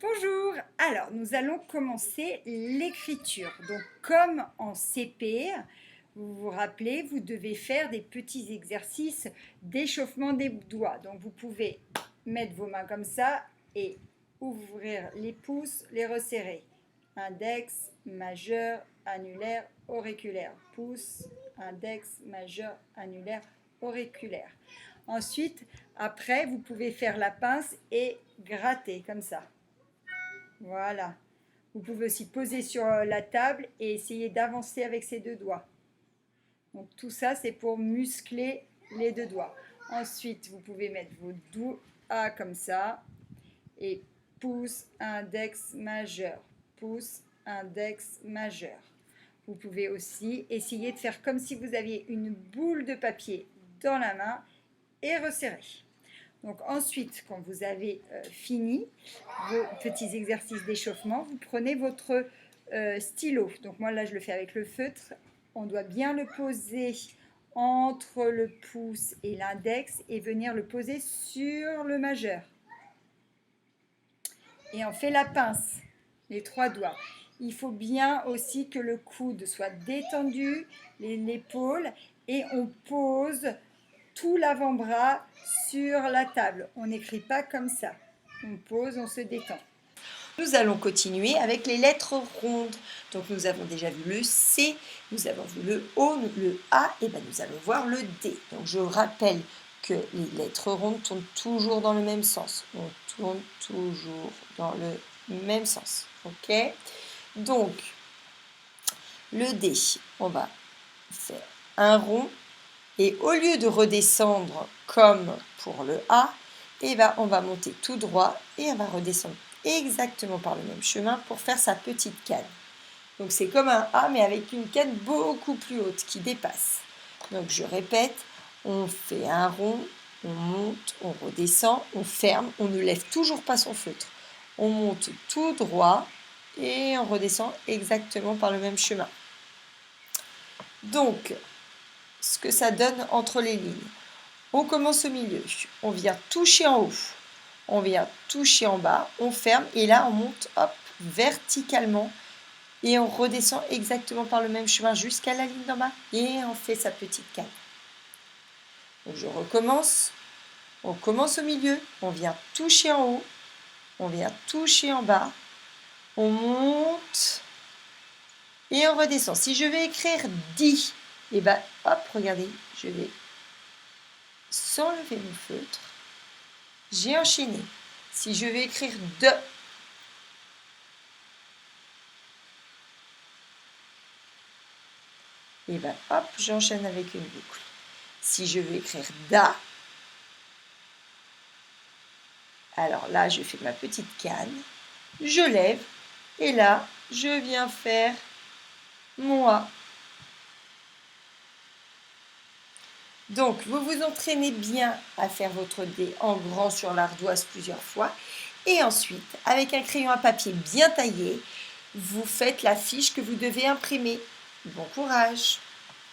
Bonjour, alors nous allons commencer l'écriture. Donc comme en CP, vous vous rappelez, vous devez faire des petits exercices d'échauffement des doigts. Donc vous pouvez mettre vos mains comme ça et ouvrir les pouces, les resserrer. Index, majeur, annulaire, auriculaire. Pouce, index, majeur, annulaire, auriculaire. Ensuite, après, vous pouvez faire la pince et gratter comme ça. Voilà. Vous pouvez aussi poser sur la table et essayer d'avancer avec ses deux doigts. Donc tout ça, c'est pour muscler les deux doigts. Ensuite, vous pouvez mettre vos doigts comme ça et pouce, index, majeur. Pouce, index, majeur. Vous pouvez aussi essayer de faire comme si vous aviez une boule de papier dans la main et resserrer. Donc ensuite, quand vous avez fini vos petits exercices d'échauffement, vous prenez votre stylo. Donc moi là, je le fais avec le feutre. On doit bien le poser entre le pouce et l'index et venir le poser sur le majeur. Et on fait la pince, les trois doigts. Il faut bien aussi que le coude soit détendu, l'épaule, et on pose tout l'avant-bras sur la table. On n'écrit pas comme ça. On pose, on se détend. Nous allons continuer avec les lettres rondes. Donc nous avons déjà vu le C, nous avons vu le O, le A, et bien nous allons voir le D. Donc je rappelle que les lettres rondes tournent toujours dans le même sens. On tourne toujours dans le même sens. Ok? Donc, le D, on va faire un rond. Et au lieu de redescendre comme pour le A, eh ben, on va monter tout droit et on va redescendre exactement par le même chemin pour faire sa petite canne. Donc c'est comme un A mais avec une canne beaucoup plus haute qui dépasse. Donc je répète, on fait un rond, on monte, on redescend, on ferme, on ne lève toujours pas son feutre. On monte tout droit et on redescend exactement par le même chemin. Donc, ce que ça donne entre les lignes. On commence au milieu, on vient toucher en haut, on vient toucher en bas, on ferme et là on monte hop, verticalement et on redescend exactement par le même chemin jusqu'à la ligne d'en bas et on fait sa petite canne. Donc je recommence, on commence au milieu, on vient toucher en haut, on vient toucher en bas, on monte et on redescend. Si je vais écrire 10, et ben hop, regardez, je vais sans lever mon feutre, j'ai enchaîné. Si je vais écrire 2, et bien hop, j'enchaîne avec une boucle. Si je veux écrire da, alors là, je fais ma petite canne, je lève, et là, je viens faire mon A. Donc, vous vous entraînez bien à faire votre D en grand sur l'ardoise plusieurs fois. Et ensuite, avec un crayon à papier bien taillé, vous faites la fiche que vous devez imprimer. Bon courage!